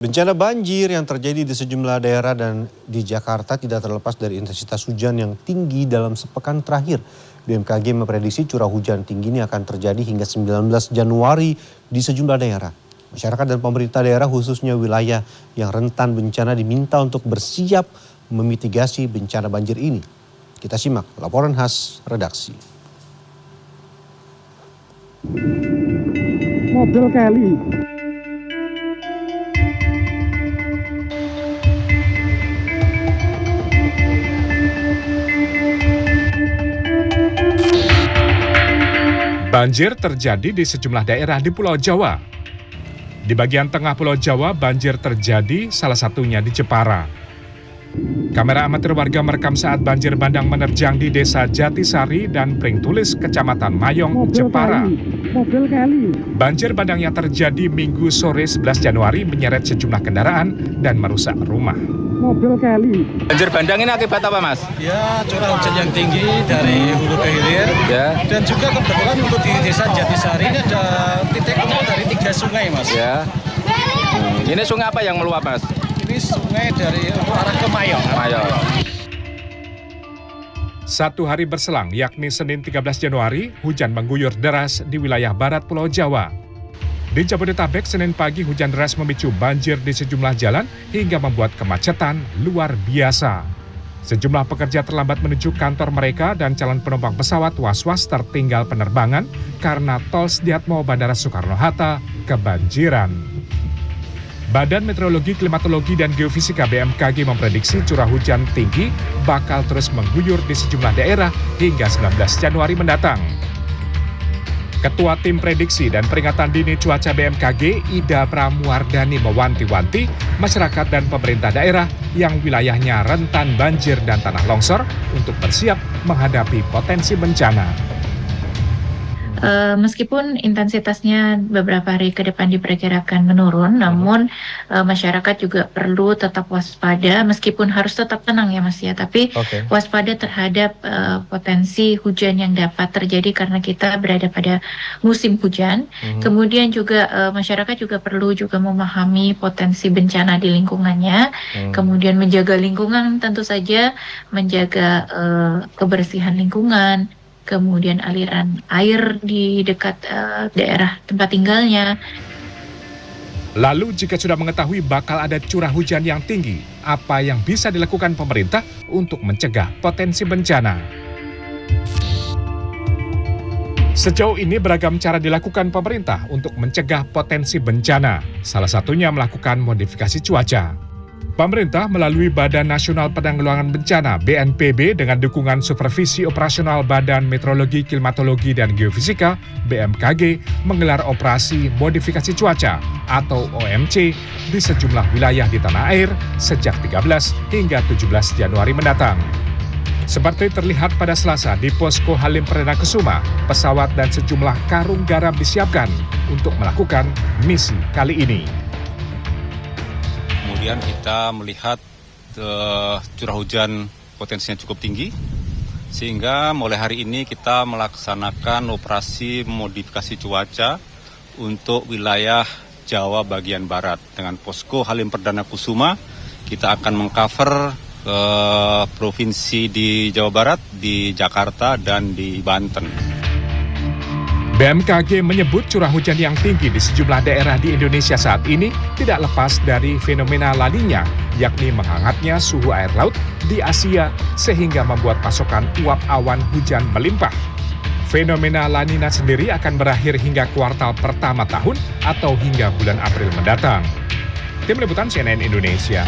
Bencana banjir yang terjadi di sejumlah daerah dan di Jakarta tidak terlepas dari intensitas hujan yang tinggi dalam sepekan terakhir. BMKG memprediksi curah hujan tinggi ini akan terjadi hingga 19 Januari di sejumlah daerah. Masyarakat dan pemerintah daerah khususnya wilayah yang rentan bencana diminta untuk bersiap memitigasi bencana banjir ini. Kita simak laporan khas redaksi. Mobil Kelly. Banjir terjadi di sejumlah daerah di Pulau Jawa. Di bagian tengah Pulau Jawa, banjir terjadi salah satunya di Jepara. Kamera amatir warga merekam saat banjir bandang menerjang di Desa Jatisari dan Pringtulis, Kecamatan Mayong, Jepara. Banjir bandang yang terjadi Minggu sore 11 Januari menyeret sejumlah kendaraan dan merusak rumah. Banjir bandang ini akibat apa, Mas? Ya, curah hujan yang tinggi dari hulu ke hilir. Ya. Dan juga kebetulan untuk di Desa Jatisari ini ada titik kumpul dari 3 sungai, Mas. Ya. Ini sungai apa yang meluap, Mas? Ini sungai dari arah ke Mayong. Satu hari berselang, yakni Senin 13 Januari, hujan mengguyur deras di wilayah barat Pulau Jawa. Di Jabodetabek, Senin pagi hujan deras memicu banjir di sejumlah jalan hingga membuat kemacetan luar biasa. Sejumlah pekerja terlambat menuju kantor mereka dan calon penumpang pesawat was-was tertinggal penerbangan karena tol Sediatmo Bandara Soekarno-Hatta kebanjiran. Badan Meteorologi, Klimatologi, dan Geofisika BMKG memprediksi curah hujan tinggi bakal terus mengguyur di sejumlah daerah hingga 19 Januari mendatang. Ketua Tim Prediksi dan Peringatan Dini Cuaca BMKG, Ida Pramuwardani, mewanti-wanti masyarakat dan pemerintah daerah yang wilayahnya rentan banjir dan tanah longsor untuk bersiap menghadapi potensi bencana. Meskipun intensitasnya beberapa hari ke depan diperkirakan menurun, namun masyarakat juga perlu tetap waspada, meskipun harus tetap tenang ya Mas ya, tapi waspada terhadap potensi hujan yang dapat terjadi karena kita berada pada musim hujan. Kemudian juga masyarakat juga perlu juga memahami potensi bencana di lingkungannya, kemudian menjaga lingkungan, tentu saja menjaga kebersihan lingkungan, kemudian aliran air di dekat daerah tempat tinggalnya. Lalu jika sudah mengetahui bakal ada curah hujan yang tinggi, apa yang bisa dilakukan pemerintah untuk mencegah potensi bencana? Sejauh ini beragam cara dilakukan pemerintah untuk mencegah potensi bencana. Salah satunya melakukan modifikasi cuaca. Pemerintah melalui Badan Nasional Penanggulangan Bencana (BNPB) dengan dukungan Supervisi Operasional Badan Meteorologi, Klimatologi, dan Geofisika (BMKG) menggelar operasi modifikasi cuaca atau OMC di sejumlah wilayah di tanah air sejak 13 hingga 17 Januari mendatang. Seperti terlihat pada Selasa di Posko Halim Perdana Kusuma, pesawat dan sejumlah karung garam disiapkan untuk melakukan misi kali ini. Kemudian kita melihat curah hujan potensinya cukup tinggi, sehingga mulai hari ini kita melaksanakan operasi modifikasi cuaca untuk wilayah Jawa bagian Barat. Dengan Posko Halim Perdana Kusuma, kita akan mengcover provinsi di Jawa Barat, di Jakarta, dan di Banten. BMKG menyebut curah hujan yang tinggi di sejumlah daerah di Indonesia saat ini tidak lepas dari fenomena La Niña, yakni menghangatnya suhu air laut di Asia sehingga membuat pasokan uap awan hujan melimpah. Fenomena La Niña sendiri akan berakhir hingga kuartal pertama tahun atau hingga bulan April mendatang. Tim Liputan CNN Indonesia.